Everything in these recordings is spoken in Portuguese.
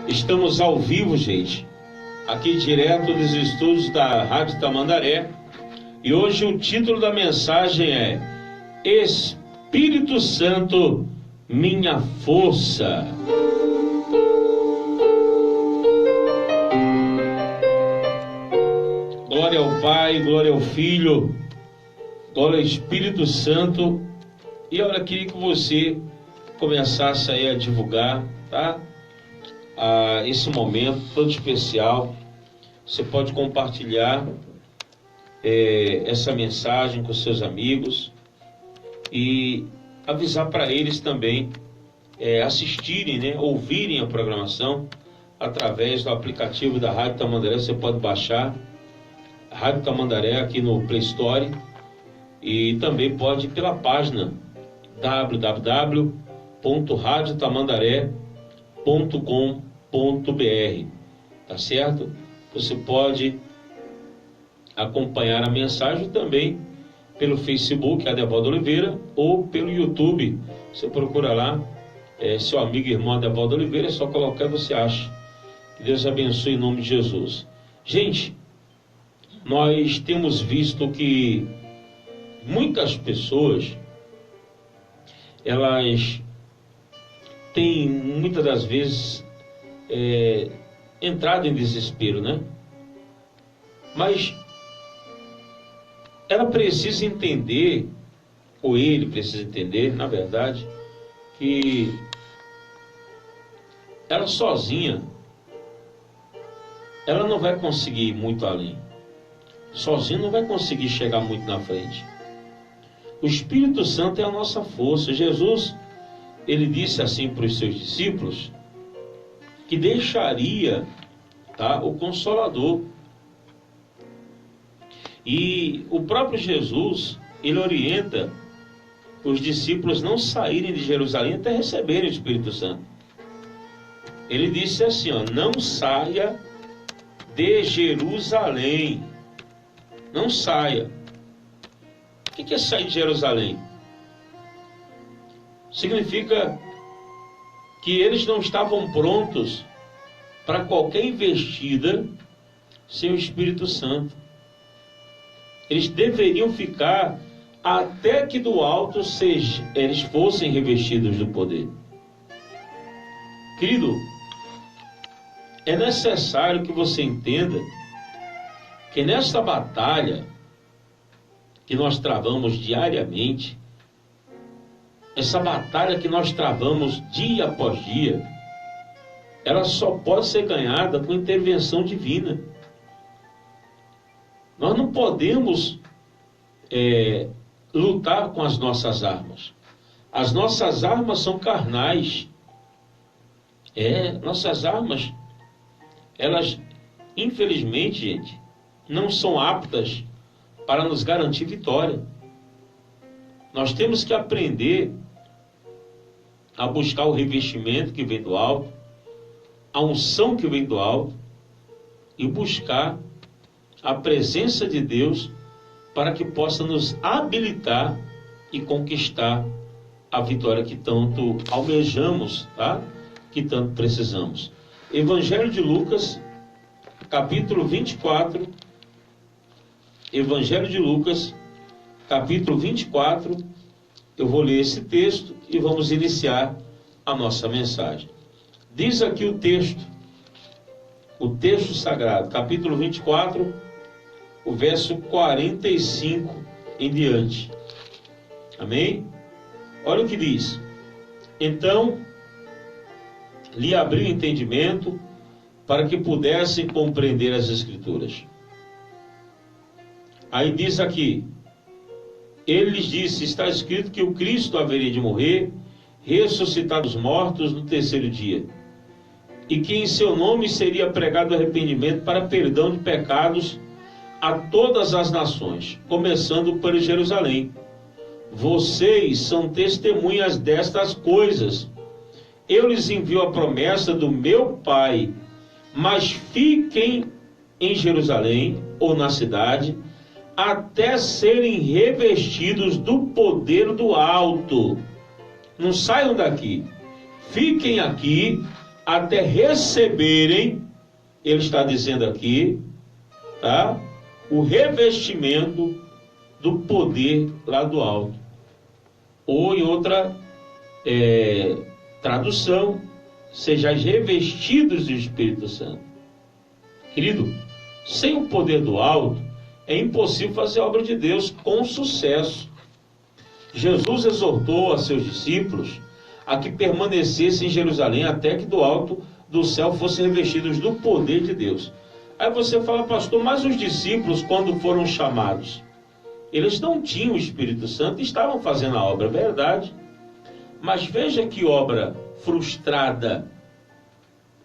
Estamos ao vivo, gente, aqui direto dos estúdios da Rádio Tamandaré. E hoje o título da mensagem é Espírito Santo, minha força. Glória ao Pai, glória ao Filho, glória ao Espírito Santo. E olha, queria que você começasse aí a divulgar, tá? Esse momento todo especial. Você pode compartilhar essa mensagem com seus amigos e avisar para eles também assistirem, né, ouvirem a programação através do aplicativo da Rádio Tamandaré. Você pode baixar a Rádio Tamandaré aqui no Play Store e também pode ir pela página www.radiotamandaré.com.br, tá certo? Você pode acompanhar a mensagem também pelo Facebook, Adevaldo Oliveira, ou pelo YouTube. Você procura lá, seu amigo e irmão Adevaldo Oliveira, é só colocar e você acha. Que Deus abençoe em nome de Jesus. Gente, nós temos visto que muitas pessoas, elas têm muitas das vezes entrado em desespero, né? Mas ela precisa entender, ou ele precisa entender, na verdade, que ela sozinha, ela não vai conseguir ir muito além. Sozinha não vai conseguir chegar muito na frente. O Espírito Santo é a nossa força. Jesus, ele disse assim para os seus discípulos, que deixaria, tá, o Consolador. E o próprio Jesus, ele orienta os discípulos não saírem de Jerusalém até receberem o Espírito Santo. Ele disse assim, não saia de Jerusalém. Não saia. O que é sair de Jerusalém? Significa que eles não estavam prontos para qualquer investida sem o Espírito Santo. Eles deveriam ficar até que do alto eles fossem revestidos do poder. Querido, é necessário que você entenda que nesta batalha que nós travamos diariamente, essa batalha que nós travamos dia após dia, ela só pode ser ganhada com intervenção divina. Nós não podemos lutar com as nossas armas. As nossas armas são carnais. Nossas armas, elas, infelizmente, gente, não são aptas para nos garantir vitória. Nós temos que aprender a buscar o revestimento que vem do alto, a unção que vem do alto, e buscar a presença de Deus para que possa nos habilitar e conquistar a vitória que tanto almejamos, tá? Que tanto precisamos. Evangelho de Lucas, capítulo 24. Evangelho de Lucas, capítulo 24. Eu vou ler esse texto e vamos iniciar a nossa mensagem. Diz aqui o texto sagrado, capítulo 24, o verso 45 em diante. Amém? Olha o que diz. Então, lhe abriu o entendimento para que pudessem compreender as Escrituras. Aí diz aqui, ele lhes disse, está escrito que o Cristo haveria de morrer, ressuscitar dos mortos no terceiro dia, e que em seu nome seria pregado arrependimento para perdão de pecados a todas as nações, começando por Jerusalém. Vocês são testemunhas destas coisas. Eu lhes envio a promessa do meu Pai, mas fiquem em Jerusalém ou na cidade, até serem revestidos do poder do alto. Não saiam daqui. Fiquem aqui até receberem, ele está dizendo aqui, tá? O revestimento do poder lá do alto. Ou em outra tradução, sejais revestidos do Espírito Santo. Querido, sem o poder do alto, é impossível fazer a obra de Deus com sucesso. Jesus exortou a seus discípulos a que permanecessem em Jerusalém até que do alto do céu fossem revestidos do poder de Deus. Aí você fala, pastor, mas os discípulos, quando foram chamados, eles não tinham o Espírito Santo e estavam fazendo a obra, verdade. Mas veja que obra frustrada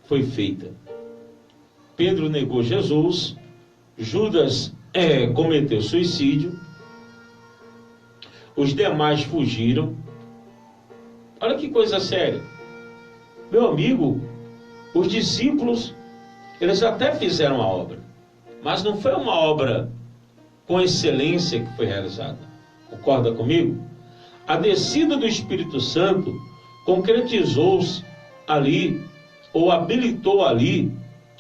foi feita. Pedro negou Jesus, Judas cometeu suicídio, os demais fugiram. Olha que coisa séria. Meu amigo, os discípulos, eles até fizeram a obra, mas não foi uma obra com excelência que foi realizada. Concorda comigo? A descida do Espírito Santo concretizou-se ali, ou habilitou ali,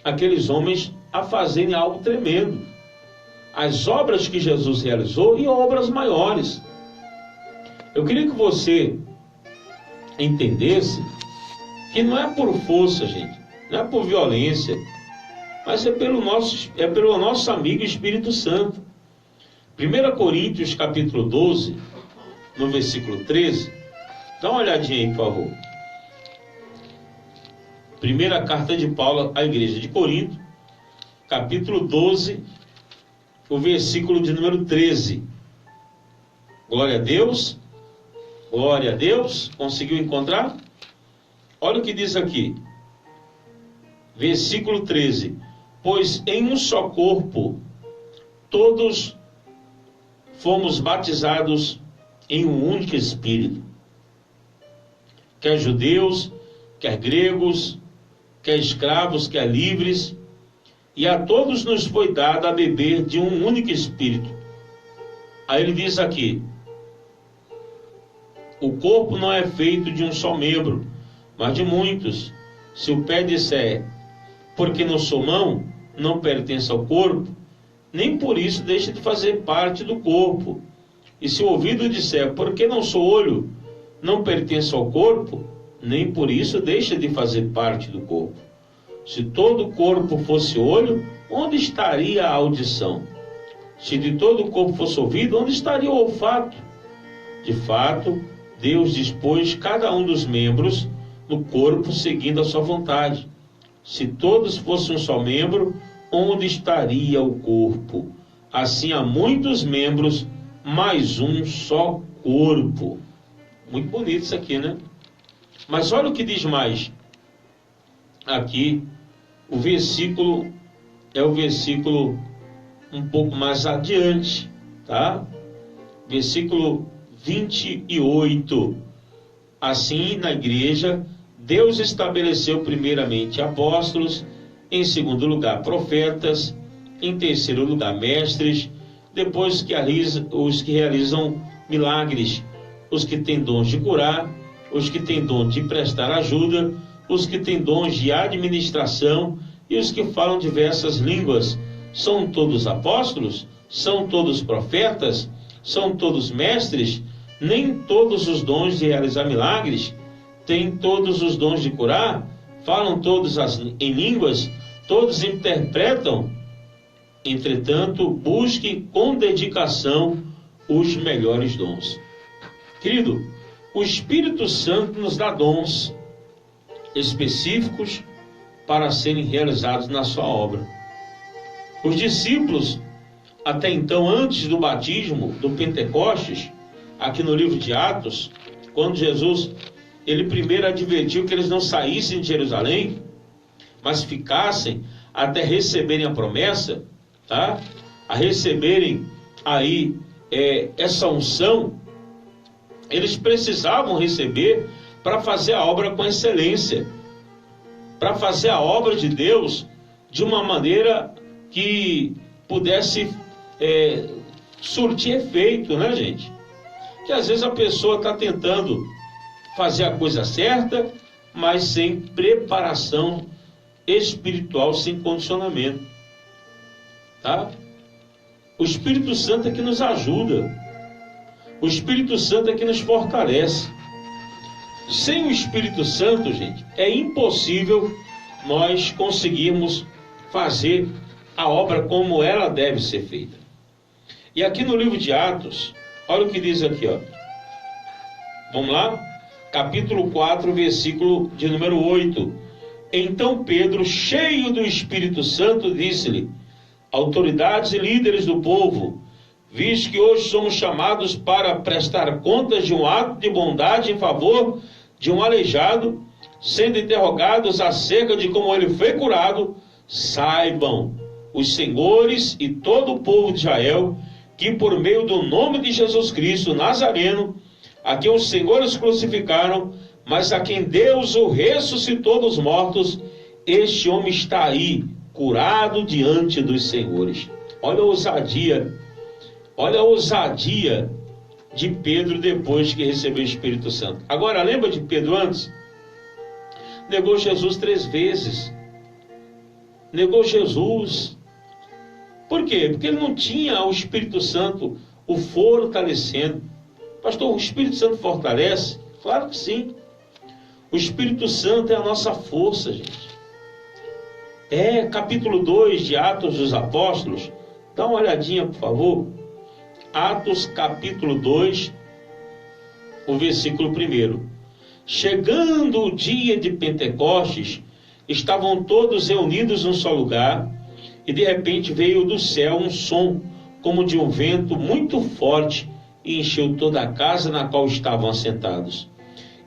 aqueles homens a fazerem algo tremendo. As obras que Jesus realizou e obras maiores. Eu queria que você entendesse que não é por força, gente, não é por violência, mas é pelo nosso amigo Espírito Santo. 1 Coríntios capítulo 12, no versículo 13, dá uma olhadinha aí, por favor. Primeira carta de Paulo à igreja de Corinto, capítulo 12, o versículo de número 13. Glória a Deus. Glória a Deus. Conseguiu encontrar? Olha o que diz aqui. Versículo 13. Pois em um só corpo todos fomos batizados em um único Espírito. Quer judeus, quer gregos, quer escravos, quer livres, e a todos nos foi dado a beber de um único Espírito. Aí ele diz aqui, o corpo não é feito de um só membro, mas de muitos. Se o pé disser, porque não sou mão, não pertence ao corpo, nem por isso deixa de fazer parte do corpo. E se o ouvido disser, porque não sou olho, não pertence ao corpo, nem por isso deixa de fazer parte do corpo. Se todo o corpo fosse olho, onde estaria a audição? Se de todo o corpo fosse ouvido, onde estaria o olfato? De fato, Deus dispôs cada um dos membros no corpo seguindo a sua vontade. Se todos fossem um só membro, onde estaria o corpo? Assim há muitos membros, mas um só corpo. Muito bonito isso aqui, né? Mas olha o que diz mais. Aqui, o versículo é o versículo um pouco mais adiante, tá? Versículo 28. Assim, na igreja, Deus estabeleceu primeiramente apóstolos, em segundo lugar profetas, em terceiro lugar mestres, depois os que realizam milagres, os que têm dons de curar, os que têm dom de prestar ajuda, os que têm dons de administração e os que falam diversas línguas. São todos apóstolos? São todos profetas? São todos mestres? Nem todos os dons de realizar milagres? Têm todos os dons de curar? Falam todos em línguas? Todos interpretam? Entretanto, busque com dedicação os melhores dons. Querido, o Espírito Santo nos dá dons específicos para serem realizados na sua obra. Os discípulos, até então, antes do batismo, do Pentecostes, aqui no livro de Atos, quando Jesus, ele primeiro advertiu que eles não saíssem de Jerusalém, mas ficassem até receberem a promessa, tá? A receberem aí essa unção, eles precisavam receber para fazer a obra com excelência, para fazer a obra de Deus de uma maneira que pudesse surtir efeito, né, gente? Que às vezes a pessoa está tentando fazer a coisa certa, mas sem preparação espiritual, sem condicionamento. Tá? O Espírito Santo é que nos ajuda. O Espírito Santo é que nos fortalece. Sem o Espírito Santo, gente, é impossível nós conseguirmos fazer a obra como ela deve ser feita. E aqui no livro de Atos, olha o que diz aqui, ó. Vamos lá? Capítulo 4, versículo de número 8. Então Pedro, cheio do Espírito Santo, disse-lhe: autoridades e líderes do povo, visto que hoje somos chamados para prestar contas de um ato de bondade em favor de um aleijado, sendo interrogados acerca de como ele foi curado, saibam os senhores e todo o povo de Israel que por meio do nome de Jesus Cristo Nazareno, a quem os senhores crucificaram, mas a quem Deus o ressuscitou dos mortos, este homem está aí, curado diante dos senhores. Olha a ousadia de Pedro depois que recebeu o Espírito Santo. Agora, lembra de Pedro antes? Negou Jesus 3 vezes. Negou Jesus. Por quê? Porque ele não tinha o Espírito Santo o fortalecendo. Pastor, o Espírito Santo fortalece? Claro que sim. O Espírito Santo é a nossa força, gente. Capítulo 2 de Atos dos Apóstolos. Dá uma olhadinha, por favor. Atos capítulo 2, o versículo 1. Chegando o dia de Pentecostes, estavam todos reunidos num só lugar, e de repente veio do céu um som, como de um vento muito forte, e encheu toda a casa na qual estavam assentados.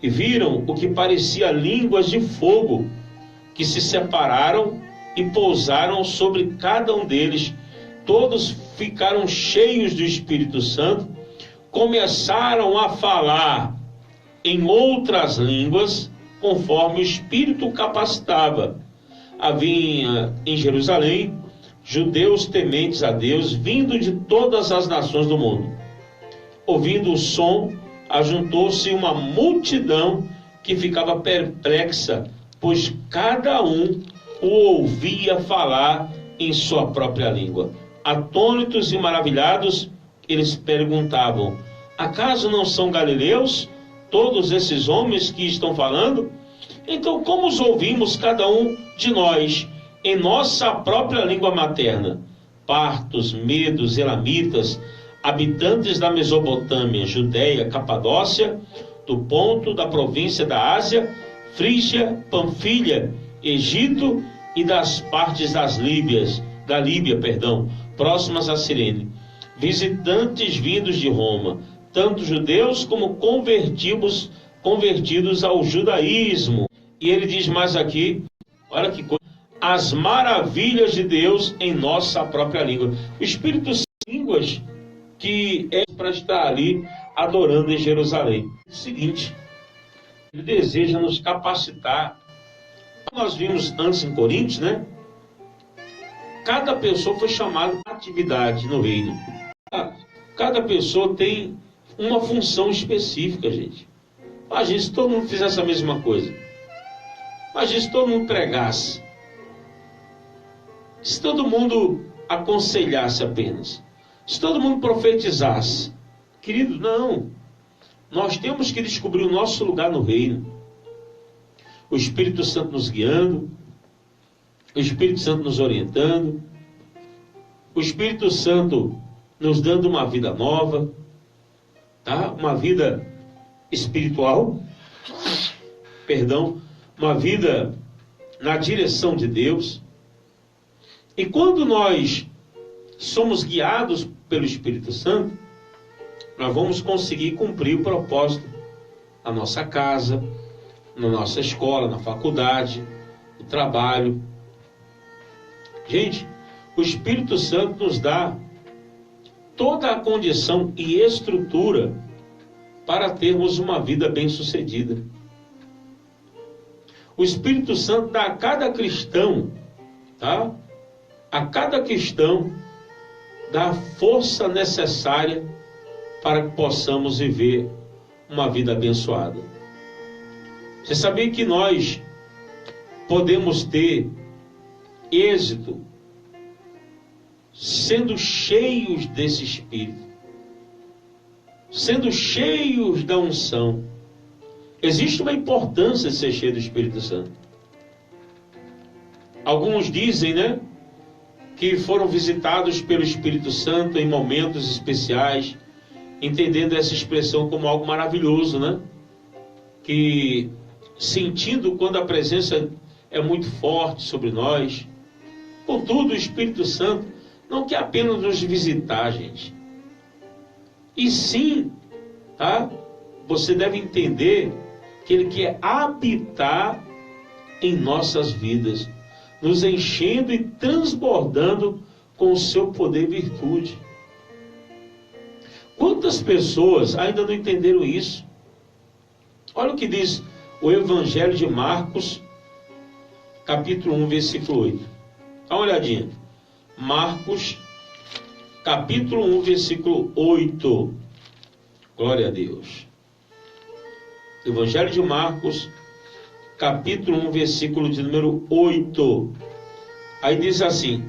E viram o que parecia línguas de fogo, que se separaram e pousaram sobre cada um deles. Todos ficaram cheios do Espírito Santo, começaram a falar em outras línguas, conforme o Espírito capacitava. Havia em Jerusalém judeus tementes a Deus, vindo de todas as nações do mundo. Ouvindo o som, ajuntou-se uma multidão que ficava perplexa, pois cada um o ouvia falar em sua própria língua. Atônitos e maravilhados, eles perguntavam: acaso não são galileus todos esses homens que estão falando? Então como os ouvimos cada um de nós em nossa própria língua materna? Partos, medos, elamitas, habitantes da Mesopotâmia, Judéia, Capadócia, do Ponto, da província da Ásia, Frígia, Panfilha, Egito e das partes da Líbia, próximas a Cirene, visitantes vindos de Roma, tanto judeus como convertidos ao judaísmo. E ele diz mais aqui, olha que coisa, as maravilhas de Deus em nossa própria língua. O Espírito Santo, línguas que é para estar ali adorando em Jerusalém. É o seguinte, ele deseja nos capacitar. Nós vimos antes em Coríntios, né? Cada pessoa foi chamada a atividade no reino. Cada pessoa tem uma função específica, gente. Imagina se todo mundo fizesse a mesma coisa. Imagina se todo mundo pregasse. Se todo mundo aconselhasse apenas. Se todo mundo profetizasse. Querido, não. Nós temos que descobrir o nosso lugar no reino. O Espírito Santo nos guiando, o Espírito Santo nos orientando, o Espírito Santo nos dando uma vida nova, tá? Uma vida espiritual, uma vida na direção de Deus. E quando nós somos guiados pelo Espírito Santo, nós vamos conseguir cumprir o propósito na nossa casa, na nossa escola, na faculdade, no trabalho. Gente, o Espírito Santo nos dá toda a condição e estrutura para termos uma vida bem-sucedida. O Espírito Santo dá a cada cristão, tá? A cada cristão dá a força necessária para que possamos viver uma vida abençoada. Você sabia que nós podemos ter êxito sendo cheios desse Espírito, sendo cheios da unção? Existe uma importância de ser cheio do Espírito Santo. Alguns dizem, né, que foram visitados pelo Espírito Santo em momentos especiais, entendendo essa expressão como algo maravilhoso, né? Que sentindo quando a presença é muito forte sobre nós. Contudo, o Espírito Santo não quer apenas nos visitar, gente. E sim, tá? Você deve entender que Ele quer habitar em nossas vidas, nos enchendo e transbordando com o seu poder e virtude. Quantas pessoas ainda não entenderam isso? Olha o que diz o Evangelho de Marcos, capítulo 1, versículo 8. Dá uma olhadinha. Marcos, capítulo 1, versículo 8. Glória a Deus. Evangelho de Marcos, capítulo 1, versículo de número 8. Aí diz assim: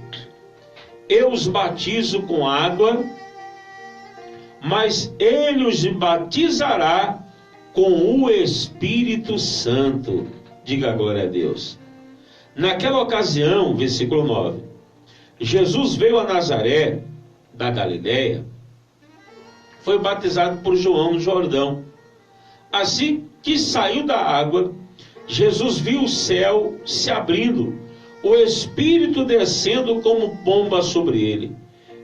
eu os batizo com água, mas Ele os batizará com o Espírito Santo. Diga glória a Deus. Naquela ocasião, versículo 9, Jesus veio a Nazaré, da Galileia, foi batizado por João no Jordão. Assim que saiu da água, Jesus viu o céu se abrindo, o Espírito descendo como pomba sobre ele.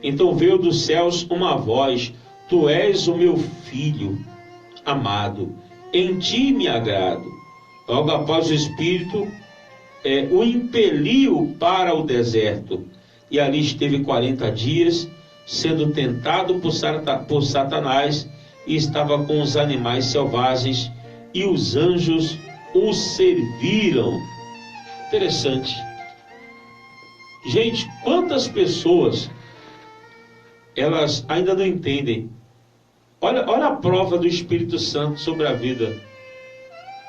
Então veio dos céus uma voz: tu és o meu filho amado, em ti me agrado. Logo após, o Espírito o impeliu para o deserto, e ali esteve 40 dias, sendo tentado por Satanás, e estava com os animais selvagens, e os anjos o serviram. Interessante. Gente, quantas pessoas elas ainda não entendem? Olha a prova do Espírito Santo sobre a vida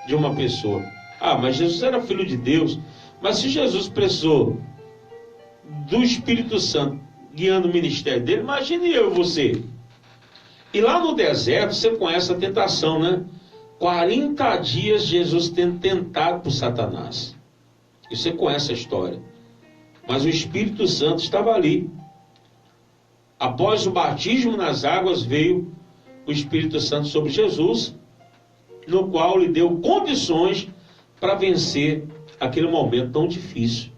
de uma pessoa. Ah, mas Jesus era filho de Deus. Mas se Jesus precisou do Espírito Santo guiando o ministério dele, imagine eu e você. E lá no deserto, você conhece a tentação, né? 40 dias Jesus tendo tentado por Satanás. E você conhece a história. Mas o Espírito Santo estava ali. Após o batismo nas águas, veio o Espírito Santo sobre Jesus, no qual lhe deu condições para vencer aquele momento tão difícil.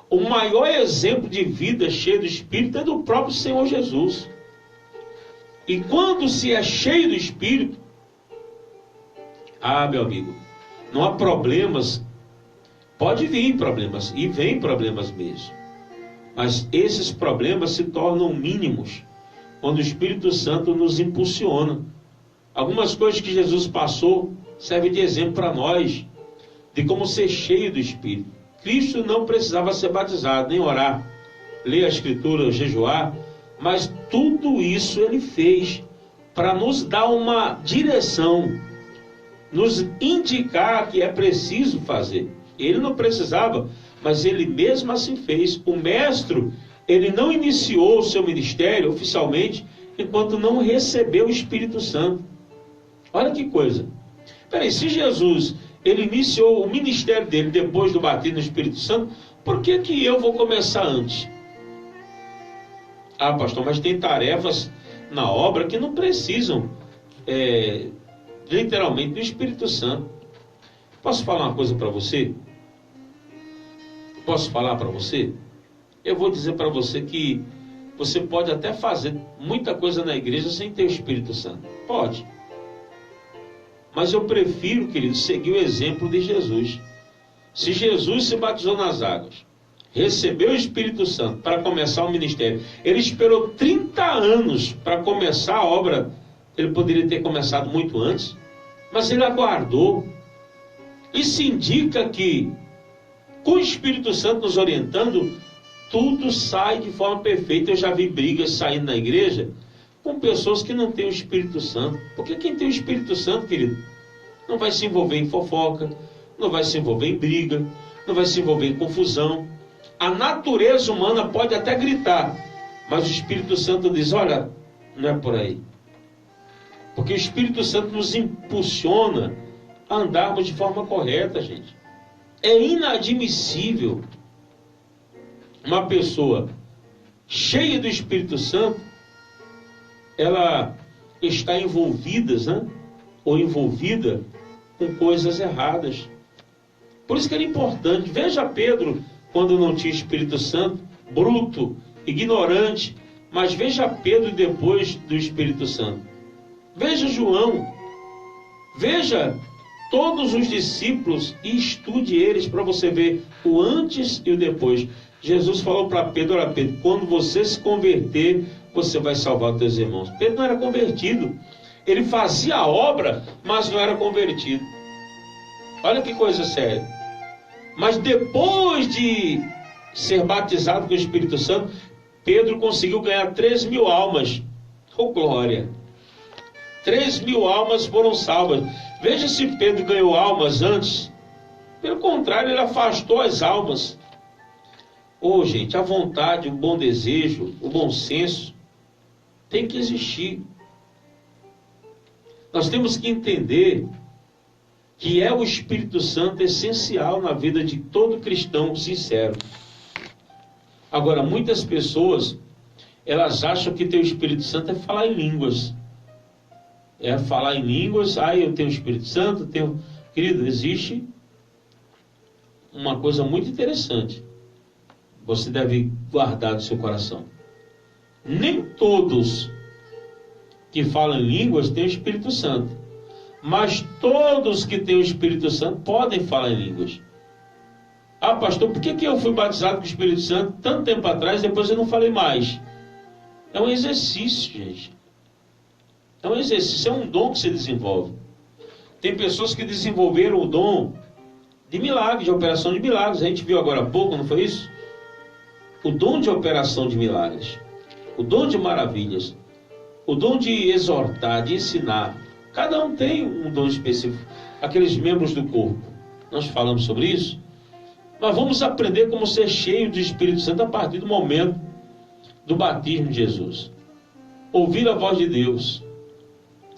O maior exemplo de vida cheia do Espírito é do próprio Senhor Jesus. E quando se é cheio do Espírito, meu amigo, não há problemas. Pode vir problemas, e vem problemas mesmo. Mas esses problemas se tornam mínimos quando o Espírito Santo nos impulsiona. Algumas coisas que Jesus passou servem de exemplo para nós, de como ser cheio do Espírito. Cristo não precisava ser batizado, nem orar, ler a Escritura, jejuar, mas tudo isso Ele fez para nos dar uma direção, nos indicar que é preciso fazer. Ele não precisava, mas Ele mesmo assim fez. O Mestre, Ele não iniciou o seu ministério oficialmente enquanto não recebeu o Espírito Santo. Olha que coisa. Peraí, se Jesus, Ele iniciou o ministério dele depois do batismo no Espírito Santo, por que eu vou começar antes? Ah, pastor, mas tem tarefas na obra que não precisam, literalmente, do Espírito Santo. Posso falar uma coisa para você? Posso falar para você? Eu vou dizer para você que você pode até fazer muita coisa na igreja sem ter o Espírito Santo. Pode. Mas eu prefiro, querido, seguir o exemplo de Jesus. Se Jesus se batizou nas águas, recebeu o Espírito Santo para começar o ministério, ele esperou 30 anos para começar a obra. Ele poderia ter começado muito antes, mas ele aguardou. Isso indica que, com o Espírito Santo nos orientando, tudo sai de forma perfeita. Eu já vi brigas saindo na igreja com pessoas que não têm o Espírito Santo. Porque quem tem o Espírito Santo, querido, não vai se envolver em fofoca, não vai se envolver em briga, não vai se envolver em confusão. A natureza humana pode até gritar, mas o Espírito Santo diz, olha, não é por aí. Porque o Espírito Santo nos impulsiona a andarmos de forma correta, gente. É inadmissível uma pessoa cheia do Espírito Santo, ela está envolvida, né? Ou envolvida com coisas erradas. Por isso que era importante. Veja Pedro, quando não tinha Espírito Santo, bruto, ignorante. Mas veja Pedro depois do Espírito Santo. Veja João. Veja todos os discípulos e estude eles para você ver o antes e o depois. Jesus falou para Pedro, olha Pedro, quando você se converter, você vai salvar os teus irmãos. Pedro não era convertido. Ele fazia a obra, mas não era convertido. Olha que coisa séria. Mas depois de ser batizado com o Espírito Santo, Pedro conseguiu ganhar 3.000 almas. Oh, glória! 3.000 almas foram salvas. Veja se Pedro ganhou almas antes. Pelo contrário, ele afastou as almas. Oh, gente, a vontade, o bom desejo, o bom senso tem que existir. Nós temos que entender que é o Espírito Santo essencial na vida de todo cristão sincero. Agora, muitas pessoas, elas acham que ter o Espírito Santo é falar em línguas. É falar em línguas, eu tenho o Espírito Santo, tenho... Querido, existe uma coisa muito interessante. Você deve guardar no seu coração. Nem todos que falam em línguas têm o Espírito Santo. Mas todos que têm o Espírito Santo podem falar em línguas. Ah, pastor, por que eu fui batizado com o Espírito Santo tanto tempo atrás, depois eu não falei mais? É um exercício, gente. É um exercício, é um dom que se desenvolve. Tem pessoas que desenvolveram o dom de milagre, de operação de milagres. A gente viu agora há pouco, não foi isso? O dom de operação de milagres. O dom de maravilhas. O dom de exortar, de ensinar. Cada um tem um dom específico. Aqueles membros do corpo. Nós falamos sobre isso. Nós vamos aprender como ser cheio do Espírito Santo a partir do momento do batismo de Jesus. Ouvir a voz de Deus.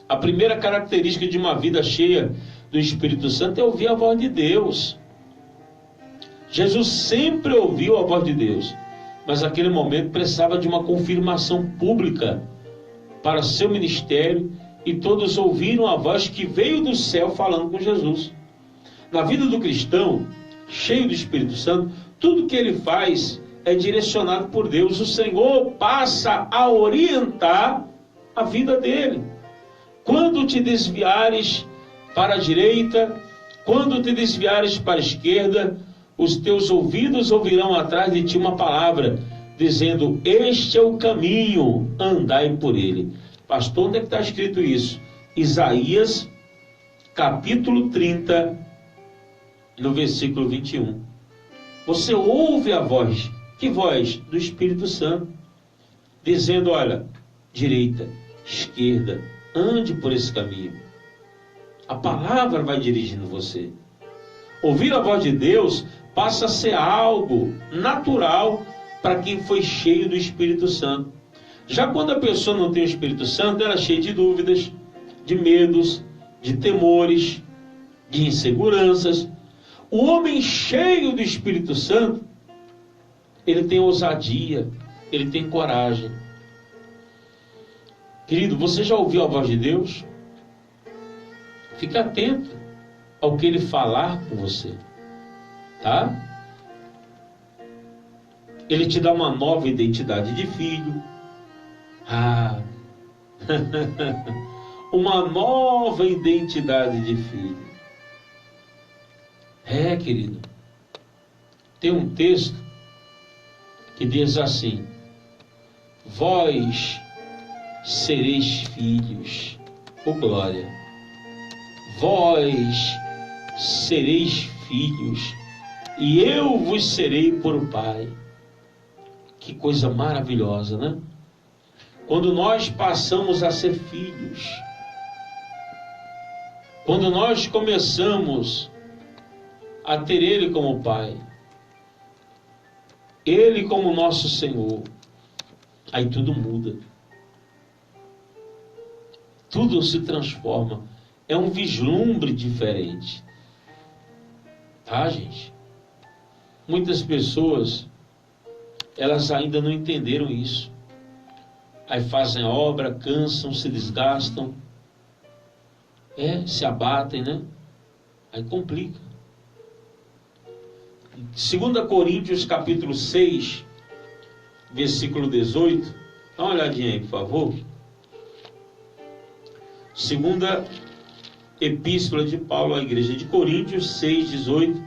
A primeira característica de uma vida cheia do Espírito Santo é ouvir a voz de Deus. Jesus sempre ouviu a voz de Deus, mas naquele momento precisava de uma confirmação pública para seu ministério, e todos ouviram a voz que veio do céu falando com Jesus. Na vida do cristão, cheio do Espírito Santo, tudo que ele faz é direcionado por Deus. O Senhor passa a orientar a vida dele. Quando te desviares para a direita, quando te desviares para a esquerda, os teus ouvidos ouvirão atrás de ti uma palavra, dizendo, este é o caminho, andai por ele. Pastor, onde é que está escrito isso? Isaías, capítulo 30, no versículo 21. Você ouve a voz, que voz? Do Espírito Santo, dizendo, olha, direita, esquerda, ande por esse caminho. A palavra vai dirigindo você. Ouvir a voz de Deus passa a ser algo natural para quem foi cheio do Espírito Santo. Já quando a pessoa não tem o Espírito Santo, ela é cheia de dúvidas, de medos, de temores, de inseguranças. O homem cheio do Espírito Santo, ele tem ousadia, ele tem coragem. Querido, você já ouviu a voz de Deus? Fique atento ao que ele falar com você, tá? Ele te dá uma nova identidade de filho. Uma nova identidade de filho. Querido, tem um texto que diz assim: vós sereis filhos, glória, vós sereis filhos, e eu vos serei por pai. Que coisa maravilhosa, né? Quando nós passamos a ser filhos, Quando nós começamos a ter Ele como Pai, Ele como nosso Senhor, aí tudo muda. Tudo se transforma. É um vislumbre diferente. Tá, gente? Muitas pessoas, elas ainda não entenderam isso. Aí fazem a obra, cansam, se desgastam. Se abatem, né? Aí complica. 2 Coríntios capítulo 6, versículo 18. Dá uma olhadinha aí, por favor. Segunda Epístola de Paulo à Igreja de Coríntios 6, 18.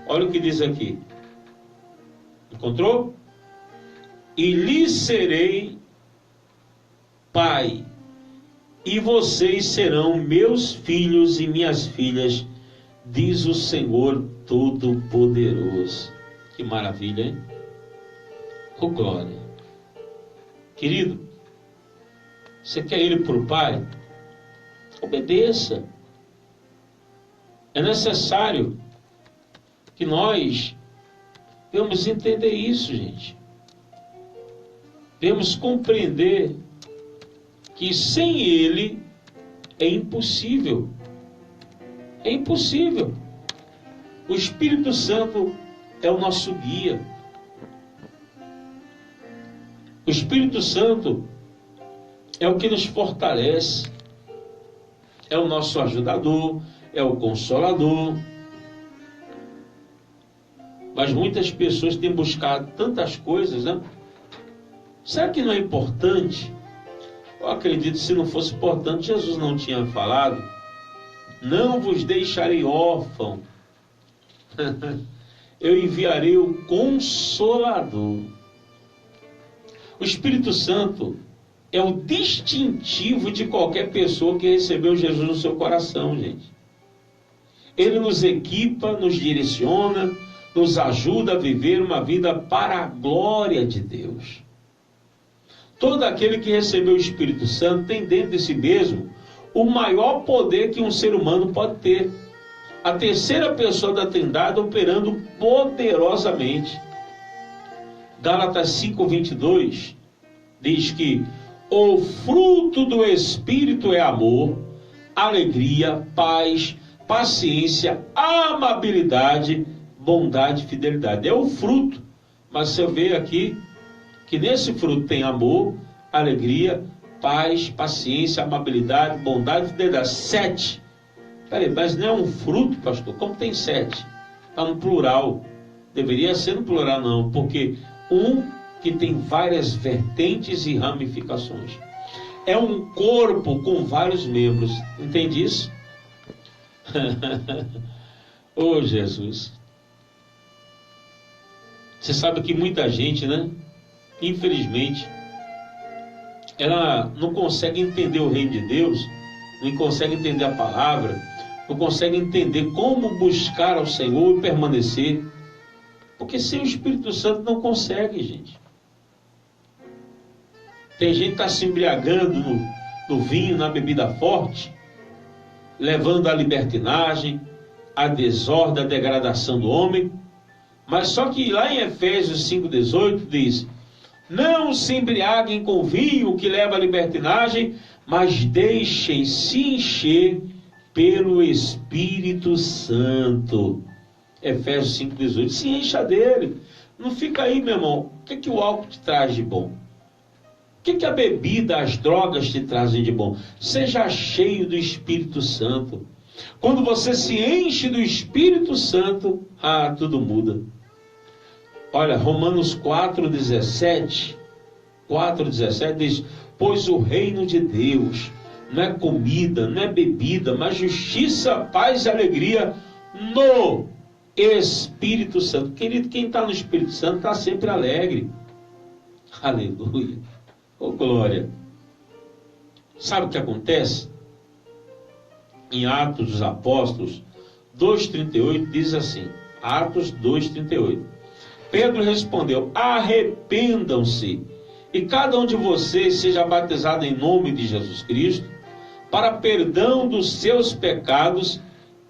Olha o que diz aqui. Encontrou? E lhes serei pai, e vocês serão meus filhos e minhas filhas, diz o Senhor Todo-Poderoso. Que maravilha, hein? Oh, glória. Querido, você quer Ele por Pai? Obedeça. É necessário que nós vamos entender isso, gente. Devemos compreender que sem Ele é impossível. É impossível. O Espírito Santo é o nosso guia. O Espírito Santo é o que nos fortalece. É o nosso ajudador, é o consolador. Mas muitas pessoas têm buscado tantas coisas, né? Será que não é importante? Eu acredito que se não fosse importante, Jesus não tinha falado: não vos deixarei órfão, eu enviarei o Consolador. O Espírito Santo é o distintivo de qualquer pessoa que recebeu Jesus no seu coração, gente. Ele nos equipa, nos direciona, nos ajuda a viver uma vida para a glória de Deus. Todo aquele que recebeu o Espírito Santo tem dentro de si mesmo o maior poder que um ser humano pode ter. A terceira pessoa da Trindade operando poderosamente. Gálatas 5:22 diz que o fruto do Espírito é amor, alegria, paz, paciência, amabilidade, bondade e fidelidade. É o fruto. Mas você vê aqui que nesse fruto tem amor, alegria, paz, paciência, amabilidade, bondade e fidelidade. 7. Peraí, mas não é um fruto, pastor? Como tem 7? Está no plural. Deveria ser no plural, não, porque que tem várias vertentes e ramificações. É um corpo com vários membros. Entende isso? Oh, Jesus. Você sabe que muita gente, né? Infelizmente, ela não consegue entender o reino de Deus, não consegue entender a palavra, não consegue entender como buscar ao Senhor e permanecer. Porque sem o Espírito Santo não consegue, gente. Tem gente que está se embriagando no vinho, na bebida forte, levando à libertinagem, à desordem, à degradação do homem. Mas só que lá em Efésios 5,18 diz: não se embriaguem com vinho que leva à libertinagem, mas deixem-se encher pelo Espírito Santo. Efésios 5,18. Se encha dele. Não fica aí, meu irmão. O que o álcool te traz de bom? O que a bebida, as drogas te trazem de bom? Seja cheio do Espírito Santo. Quando você se enche do Espírito Santo, tudo muda. Olha, Romanos 4,17 diz: pois o reino de Deus não é comida, não é bebida, mas justiça, paz e alegria no Espírito Santo. Querido, quem está no Espírito Santo está sempre alegre. Aleluia. Oh, glória. Sabe o que acontece? Em Atos dos Apóstolos 2,38 diz assim, Atos 2,38. Pedro respondeu: arrependam-se e cada um de vocês seja batizado em nome de Jesus Cristo para perdão dos seus pecados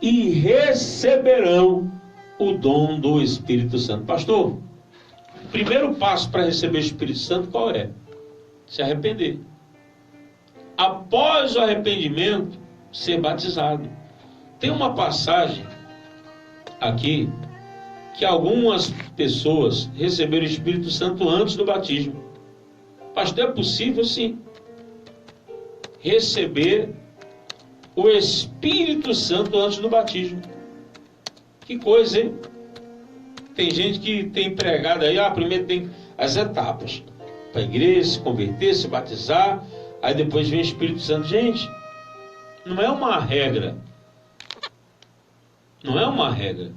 e receberão o dom do Espírito Santo. Pastor, o primeiro passo para receber o Espírito Santo qual é? Se arrepender. Após o arrependimento, ser batizado. Tem uma passagem aqui que algumas pessoas receberam o Espírito Santo antes do batismo. Pastor, é possível sim receber o Espírito Santo antes do batismo. Que coisa, hein? Tem gente que tem pregado aí, primeiro tem as etapas. Para a igreja, se converter, se batizar, aí depois vem o Espírito Santo. Gente, não é uma regra. Não é uma regra.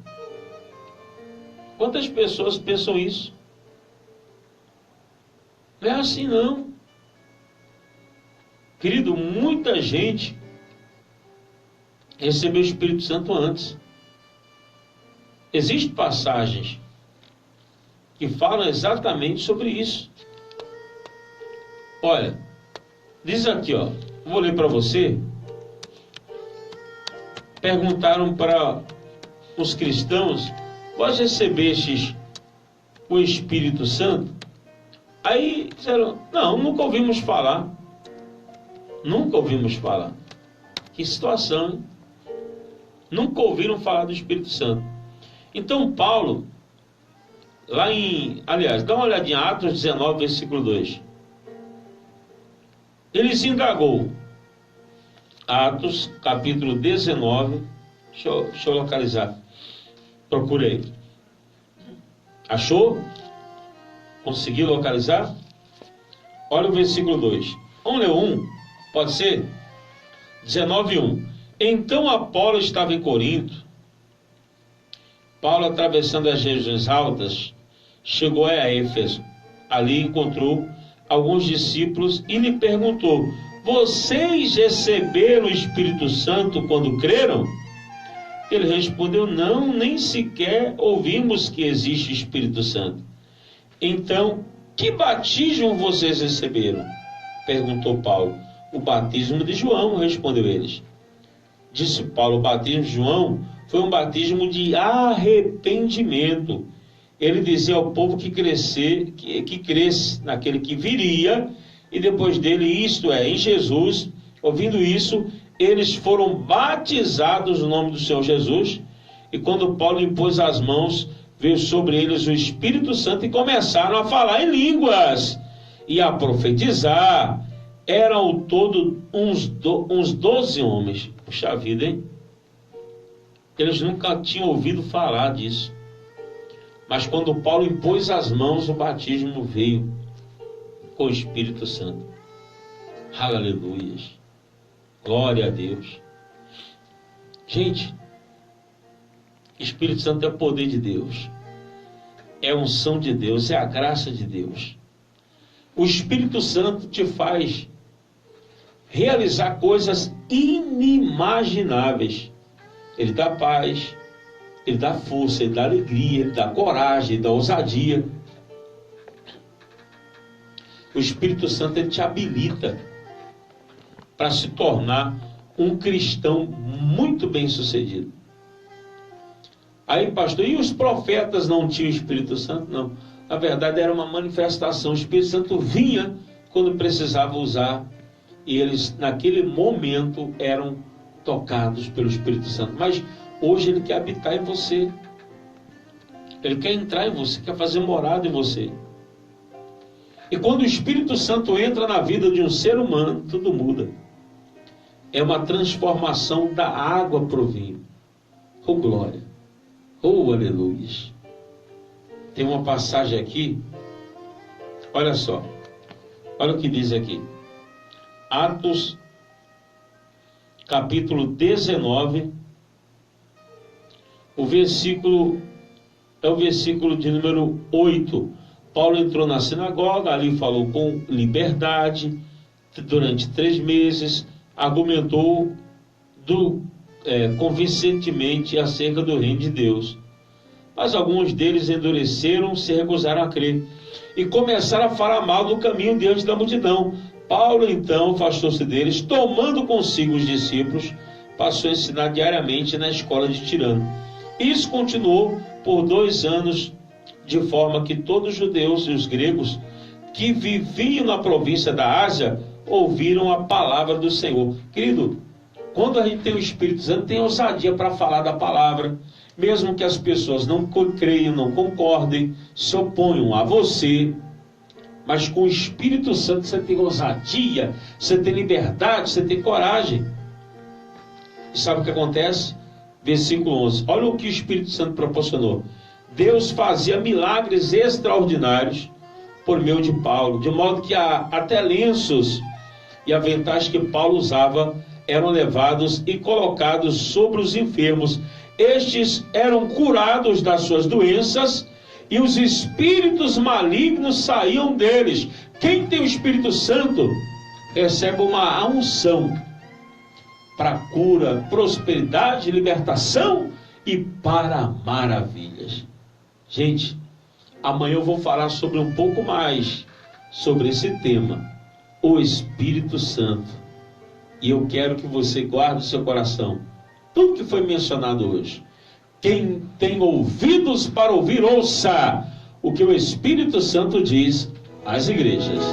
Quantas pessoas pensam isso? Não é assim não. Querido, muita gente recebeu o Espírito Santo antes. Existem passagens que falam exatamente sobre isso. Olha, diz aqui, vou ler para você. Perguntaram para os cristãos: vós recebestes o Espírito Santo? Aí disseram: não, nunca ouvimos falar. Nunca ouvimos falar. Que situação, hein? Nunca ouviram falar do Espírito Santo. Então Paulo, aliás, dá uma olhadinha, Atos 19, versículo 2. Ele se indagou. Atos, capítulo 19. Deixa eu localizar. Procurei. Achou? Conseguiu localizar? Olha o versículo 2. Vamos ler 1? Pode ser? 19:1. Então Apolo estava em Corinto. Paulo, atravessando as regiões altas, chegou a Éfeso. Ali encontrou alguns discípulos e lhe perguntou: vocês receberam o Espírito Santo quando creram? Ele respondeu: não, nem sequer ouvimos que existe Espírito Santo. Então, que batismo vocês receberam? Perguntou Paulo. O batismo de João, respondeu eles. Disse Paulo: o batismo de João foi um batismo de arrependimento. Ele dizia ao povo que cresce naquele que viria, e depois dele, isto é, em Jesus. Ouvindo isso, eles foram batizados no nome do Senhor Jesus, e quando Paulo impôs as mãos, veio sobre eles o Espírito Santo e começaram a falar em línguas e a profetizar. Eram ao todo uns 12 homens. Puxa vida, hein? Eles nunca tinham ouvido falar disso. Mas quando Paulo impôs as mãos, o batismo veio com o Espírito Santo. Aleluias. Glória a Deus. Gente, Espírito Santo é o poder de Deus. É a unção de Deus, é a graça de Deus. O Espírito Santo te faz realizar coisas inimagináveis. Ele dá paz, ele dá força, ele dá alegria, ele dá coragem, ele dá ousadia. O Espírito Santo, ele te habilita para se tornar um cristão muito bem sucedido. Aí, pastor, e os profetas não tinham o Espírito Santo? Não. Na verdade, era uma manifestação. O Espírito Santo vinha quando precisava usar, e eles, naquele momento, eram tocados pelo Espírito Santo. Mas hoje ele quer habitar em você. Ele quer entrar em você, quer fazer morada em você. E quando o Espírito Santo entra na vida de um ser humano, tudo muda. É uma transformação da água para o vinho. Oh, glória! Oh, aleluia! Tem uma passagem aqui. Olha só. Olha o que diz aqui. Atos, capítulo 19. O versículo é o versículo de número 8. Paulo entrou na sinagoga, ali falou com liberdade, durante 3 meses, argumentou convincentemente acerca do reino de Deus. Mas alguns deles endureceram, se recusaram a crer, e começaram a falar mal do caminho diante da multidão. Paulo então afastou-se deles, tomando consigo os discípulos, passou a ensinar diariamente na escola de Tirano. Isso continuou por 2 anos, de forma que todos os judeus e os gregos que viviam na província da Ásia ouviram a palavra do Senhor. Querido, quando a gente tem o Espírito Santo, tem ousadia para falar da palavra, mesmo que as pessoas não creiam, não concordem, se oponham a você, mas com o Espírito Santo você tem ousadia, você tem liberdade, você tem coragem. E sabe o que acontece? Versículo 11, olha o que o Espírito Santo proporcionou. Deus fazia milagres extraordinários por meio de Paulo, de modo que até lenços e aventais que Paulo usava eram levados e colocados sobre os enfermos. Estes eram curados das suas doenças e os espíritos malignos saíam deles. Quem tem o Espírito Santo recebe uma unção para cura, prosperidade, libertação e para maravilhas. Gente, amanhã eu vou falar sobre um pouco mais sobre esse tema, o Espírito Santo. E eu quero que você guarde o seu coração tudo que foi mencionado hoje. Quem tem ouvidos para ouvir, ouça o que o Espírito Santo diz às igrejas.